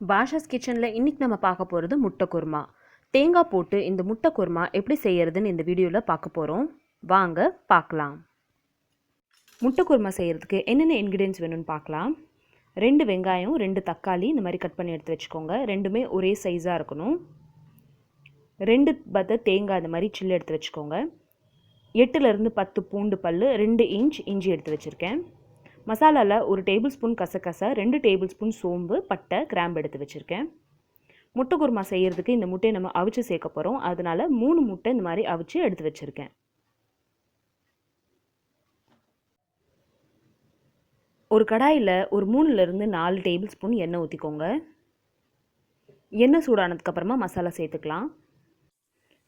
பாஷாஸ் கிச்சனில் இன்றைக்கி நம்ம பார்க்க போகிறது முட்டை குருமா. தேங்காய் போட்டு இந்த முட்டை குருமா எப்படி செய்கிறதுன்னு இந்த வீடியோவில் பார்க்க போகிறோம். வாங்க பார்க்கலாம். முட்டை குருமா செய்கிறதுக்கு என்னென்ன இன்க்ரீடியன்ஸ் வேணும்னு பார்க்கலாம். 2 வெங்காயம், 2 தக்காளி இந்த மாதிரி கட் பண்ணி எடுத்து வச்சுக்கோங்க. ரெண்டுமே ஒரே சைஸாக இருக்கணும். 2 பத்த தேங்காய் இந்த மாதிரி சில்லு எடுத்து வச்சுக்கோங்க. 8லேருந்து 10 பூண்டு பல், 2 இன்ச் இஞ்சி எடுத்து வச்சுருக்கேன். மசாலாவில் 1 டேபிள் ஸ்பூன் கசகசா, 2 டேபிள் ஸ்பூன் சோம்பு, பட்டை, கிராம்பு எடுத்து வச்சுருக்கேன். முட்டை குருமா செய்கிறதுக்கு இந்த முட்டையை நம்ம அவிச்சு சேர்க்க போகிறோம். அதனால் 3 முட்டை இந்த மாதிரி அவிச்சு எடுத்து வச்சுருக்கேன். ஒரு கடாயில் ஒரு 3லேருந்து 4 டேபிள் ஸ்பூன் எண்ணெய் ஊற்றிக்கோங்க. எண்ணெய் சூடானதுக்கப்புறமா மசாலா சேர்த்துக்கலாம்.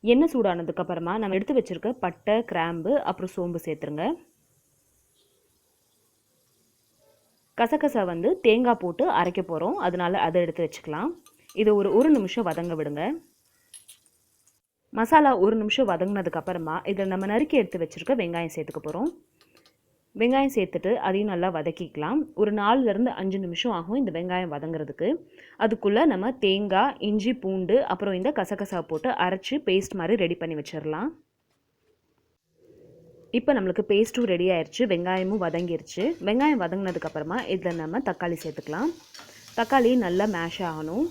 எண்ணெய் சூடானதுக்கப்புறமா நம்ம எடுத்து வச்சுருக்க பட்டை, கிராம்பு, அப்புறம் சோம்பு சேர்த்துருங்க. கசகசா தேங்காய் போட்டு அரைக்க போகிறோம், அதனால் அதை எடுத்து வச்சுக்கலாம். இதை ஒரு நிமிஷம் வதங்க விடுங்க. மசாலா 1 நிமிஷம் வதங்கினதுக்கப்புறமா இதில் நம்ம நறுக்கி எடுத்து வச்சுருக்க வெங்காயம் சேர்த்துக்க போகிறோம். வெங்காயம் சேர்த்துட்டு அதையும் நல்லா வதக்கிக்கலாம். ஒரு 4லேருந்து 5 நிமிஷம் ஆகும் இந்த வெங்காயம் வதங்கிறதுக்கு. அதுக்குள்ளே நம்ம தேங்காய், இஞ்சி, பூண்டு, அப்புறம் இந்த கசகசா போட்டு அரைச்சி பேஸ்ட் மாதிரி ரெடி பண்ணி வச்சிடலாம். இப்போ நம்மளுக்கு பேஸ்ட்டும் ரெடி ஆயிடுச்சு, வெங்காயமும் வதங்கிருச்சு. வெங்காயம் வதங்கினதுக்கப்புறமா இதில் நம்ம தக்காளி சேர்த்துக்கலாம். தக்காளி நல்லா மேஷ் ஆகணும்.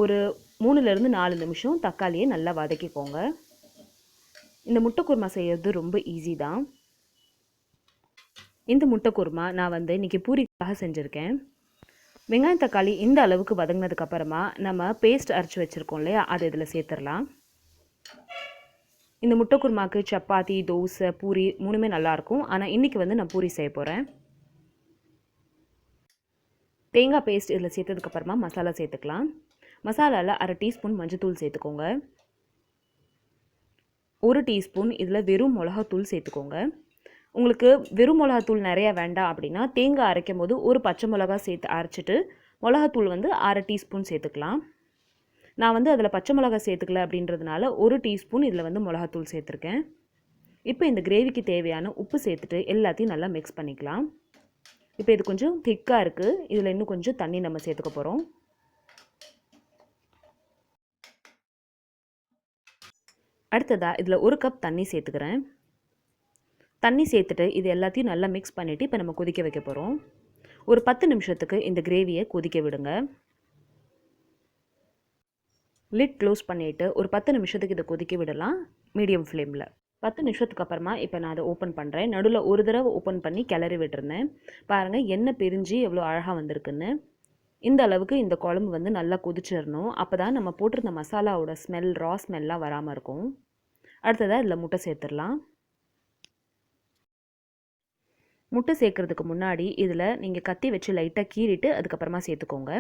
ஒரு 3லேருந்து 4 நிமிஷம் தக்காளியை நல்லா வதக்கிக்கோங்க. இந்த முட்டை குருமா செய்கிறது ரொம்ப ஈஸி தான். இந்த முட்டை குருமா நான் இன்றைக்கி பூரிக்காக செஞ்சுருக்கேன். வெங்காயம் தக்காளி இந்த அளவுக்கு வதங்கினதுக்கப்புறமா நம்ம பேஸ்ட் அரைச்சி வச்சுருக்கோம் இல்லையா, அதை இதில் சேர்த்துடலாம். இந்த முட்டை குருமாக்கு சப்பாத்தி, தோசை, பூரி 3மே நல்லாயிருக்கும். ஆனால் இன்றைக்கி நான் பூரி செய்ய போகிறேன். தேங்காய் பேஸ்ட் இதில் சேர்த்ததுக்கப்புறமா மசாலா சேர்த்துக்கலாம். மசாலாவில் 1/2 டீஸ்பூன் மஞ்சத்தூள் சேர்த்துக்கோங்க. 1 டீஸ்பூன் இதில் வெறும் மிளகாத்தூள் சேர்த்துக்கோங்க. உங்களுக்கு வெறும் மிளகாத்தூள் நிறையா வேண்டாம் அப்படின்னா தேங்காய் அரைக்கும் போது ஒரு பச்சை மிளகா சேர்த்து அரைச்சிட்டு மிளகாத்தூள் 1/2 டீஸ்பூன் சேர்த்துக்கலாம். நான் அதில் பச்சை மிளகா சேர்த்துக்கல அப்படின்றதுனால 1 டீஸ்பூன் இதில் மிளகாத்தூள் சேர்த்துருக்கேன். இப்போ இந்த கிரேவிக்கு தேவையான உப்பு சேர்த்துட்டு எல்லாத்தையும் நல்லா மிக்ஸ் பண்ணிக்கலாம். இப்போ இது கொஞ்சம் திக்காக இருக்குது, இதில் இன்னும் கொஞ்சம் தண்ணி நம்ம சேர்த்துக்க போகிறோம். அடுத்ததாக இதில் 1 கப் தண்ணி சேர்த்துக்கிறேன். தண்ணி சேர்த்துட்டு இது எல்லாத்தையும் நல்லா மிக்ஸ் பண்ணிவிட்டு இப்போ நம்ம கொதிக்க வைக்க போகிறோம். ஒரு 10 நிமிஷத்துக்கு இந்த கிரேவியை கொதிக்க விடுங்க. லிட் க்ளோஸ் பண்ணிவிட்டு ஒரு 10 நிமிஷத்துக்கு இதை கொதிக்க விடலாம் மீடியம் ஃப்ளேமில். 10 நிமிஷத்துக்கு அப்புறமா இப்போ நான் அதை ஓப்பன் பண்ணுறேன். நடுவில் ஒரு தடவை ஓப்பன் பண்ணி கிளறி விட்டுருந்தேன். பாருங்கள் எண்ணெய் பிரிஞ்சு எவ்வளோ அழகாக வந்திருக்குன்னு. இந்த அளவுக்கு இந்த குழம்பு நல்லா கொதிச்சிடணும். அப்போ தான் நம்ம போட்டிருந்த மசாலாவோட ஸ்மெல், ரா ஸ்மெல்லாம் வராமல் இருக்கும். அடுத்ததாக இதில் முட்டை சேர்த்துடலாம். முட்டை சேர்க்குறதுக்கு முன்னாடி இதில் நீங்கள் கத்தி வச்சு லைட்டாக கீறிட்டு அதுக்கப்புறமா சேர்த்துக்கோங்க.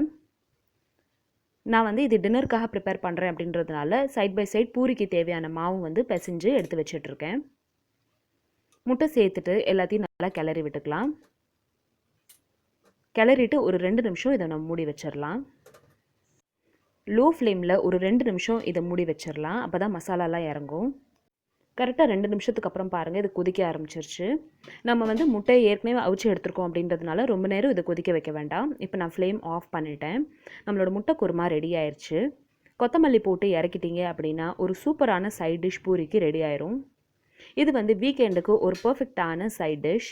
நான் இது டின்னருக்காக ப்ரிப்பேர் பண்ணுறேன் அப்படின்றதுனால சைட் பை சைட் பூரிக்கு தேவையான மாவு பிசைஞ்சு எடுத்து வச்சிட்ருக்கேன். முட்டை சேர்த்துட்டு எல்லாத்தையும் நல்லா கிளறி விட்டுக்கலாம். கிளறிட்டு ஒரு 2 நிமிஷம் இதை நம்ம மூடி வச்சிடலாம். லோ ஃப்ளேமில் ஒரு 2 நிமிஷம் இதை மூடி வச்சிடலாம். அப்போ தான் மசாலாலாம் இறங்கும். கரெக்டாக 2 நிமிஷத்துக்கு அப்புறம் பாருங்கள் இது கொதிக்க ஆரம்பிச்சிருச்சு. நம்ம முட்டையை ஏற்கனவே அவிச்சு எடுத்துருக்கோம் அப்படின்றதுனால ரொம்ப நேரம் இதை கொதிக்க வைக்க வேண்டாம். இப்போ நான் ஃப்ளேம் ஆஃப் பண்ணிட்டேன். நம்மளோட முட்டை குருமா ரெடி ஆயிடுச்சு. கொத்தமல்லி போட்டு இறக்கிட்டீங்க அப்படின்னா ஒரு சூப்பரான சைட் டிஷ் பூரிக்கு ரெடி ஆயிரும். இது வீக்கெண்டுக்கு ஒரு பர்ஃபெக்டான சைட் டிஷ்.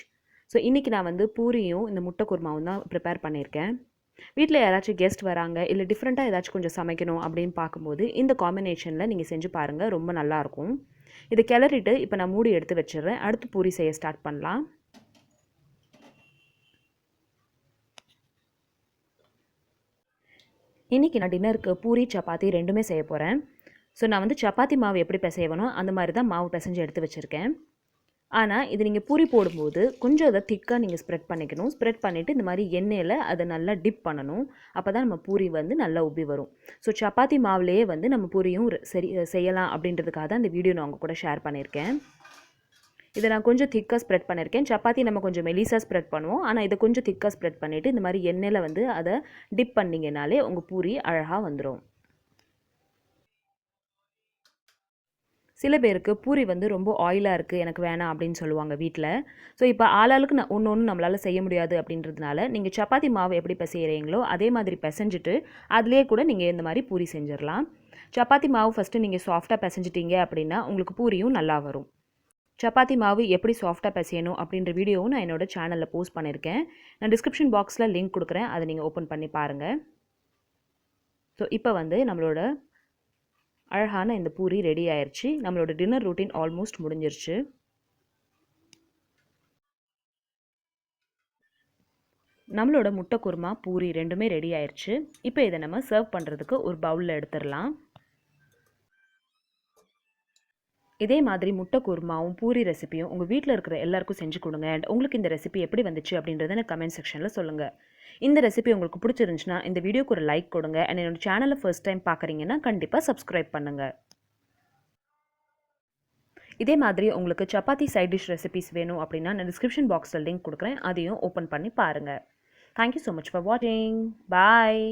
ஸோ இன்றைக்கி நான் பூரியும் இந்த முட்டை குருமாவும் தான் ப்ரிப்பேர் பண்ணியிருக்கேன். வீட்டில் யாராச்சும் கெஸ்ட் வராங்க, இல்லை டிஃப்ரெண்ட்டாக ஏதாச்சும் கொஞ்சம் சமைக்கணும் அப்படின்னு பார்க்கும்போது இந்த காம்பினேஷனில் நீங்கள் செஞ்சு பாருங்கள், ரொம்ப நல்லாயிருக்கும். இதை கிளறிட்டு இப்போ நான் மூடி எடுத்து வச்சிடுறேன். அடுத்து பூரி செய்ய ஸ்டார்ட் பண்ணலாம். இன்றைக்கி நான் டின்னருக்கு பூரி, சப்பாத்தி 2மே செய்ய போகிறேன். ஸோ நான் சப்பாத்தி மாவு எப்படி பிசையணும் அந்த மாதிரி தான் மாவு பிசைஞ்சு எடுத்து வச்சுருக்கேன். ஆனால் இது நீங்கள் பூரி போடும்போது கொஞ்சம் அதை திக்காக நீங்கள் ஸ்ப்ரெட் பண்ணிக்கணும். ஸ்ப்ரெட் பண்ணிவிட்டு இந்த மாதிரி எண்ணெயில் அதை நல்லா டிப் பண்ணணும். அப்போ தான் நம்ம பூரி நல்லா உப்பி வரும். ஸோ சப்பாத்தி மாவுலேயே நம்ம பூரியும் செய்யலாம் அப்படின்றதுக்காக தான் இந்த வீடியோ நான் உங்கள் கூட ஷேர் பண்ணியிருக்கேன். இதை நான் கொஞ்சம் திக்காக ஸ்ப்ரெட் பண்ணியிருக்கேன். சப்பாத்தி நம்ம கொஞ்சம் மெலிசாக ஸ்ப்ரெட் பண்ணுவோம். ஆனால் இதை கொஞ்சம் திக்காக ஸ்ப்ரெட் பண்ணிவிட்டு இந்த மாதிரி எண்ணெயில் அதை டிப் பண்ணிங்கனாலே உங்கள் பூரி அழகாக வந்துடும். சில பேருக்கு பூரி வந்து ரொம்ப ஆயிலாக இருக்குது எனக்கு வேணாம் அப்படின்னு சொல்லுவாங்க வீட்டில். ஸோ இப்போ ஆளாளுக்கு ஒன்று ஒன்று நம்மளால் செய்ய முடியாது அப்படின்றதுனால நீங்கள் சப்பாத்தி மாவு எப்படி பிசைகிறீங்களோ அதே மாதிரி பிசைஞ்சிட்டு அதிலே கூட நீங்கள் இந்த மாதிரி பூரி செஞ்சிடலாம். சப்பாத்தி மாவு ஃபஸ்ட்டு நீங்கள் சாஃப்டாக பிசைஞ்சிட்டீங்க அப்படின்னா உங்களுக்கு பூரியும் நல்லா வரும். சப்பாத்தி மாவு எப்படி சாஃப்டாக பிசையணும் அப்படின்ற வீடியோவும் நான் என்னோடய சேனலில் போஸ்ட் பண்ணியிருக்கேன். நான் டிஸ்கிரிப்ஷன் பாக்ஸில் லிங்க் கொடுக்குறேன், அதை நீங்கள் ஓப்பன் பண்ணி பாருங்கள். ஸோ இப்போ வந்து நம்மளோட அழகான இந்த பூரி ரெடி ஆயிடுச்சு. நம்மளோட டின்னர் ரூட்டீன் ஆல்மோஸ்ட் முடிஞ்சிருச்சு. நம்மளோட முட்டை குருமா பூரி ரெண்டுமே ரெடி ஆயிடுச்சு. இப்போ இதை நம்ம சர்வ் பண்ணுறதுக்கு ஒரு பவுலில் எடுத்துடலாம். இதே மாதிரி முட்டை குருமாவும் பூரி ரெசிபியும் உங்கள் வீட்டில் இருக்கிற எல்லாருக்கும் செஞ்சு கொடுங்க. அண்ட் உங்களுக்கு இந்த ரெசிபி எப்படி வந்துச்சு அப்படின்றத எனக்கு கமெண்ட் செக்ஷனில் சொல்லுங்கள். இந்த ரெசிபி உங்களுக்கு பிடிச்சிருந்துச்சுன்னா இந்த வீடியோக்கு ஒரு லைக் கொடுங்க. அண்ட் என்னோட சேனலை ஃபர்ஸ்ட் டைம் பார்க்குறீங்கன்னா கண்டிப்பாக சப்ஸ்கிரைப் பண்ணுங்கள். இதே மாதிரி உங்களுக்கு சப்பாத்தி சைட் டிஷ் ரெசிபிஸ் வேணும் அப்படின்னா நான் டிஸ்கிரிப்ஷன் பாக்ஸில் லிங்க் கொடுக்குறேன், அதையும் ஓப்பன் பண்ணி பாருங்கள். தேங்க்யூ ஸோ மச் ஃபார் வாட்சிங். பாய்.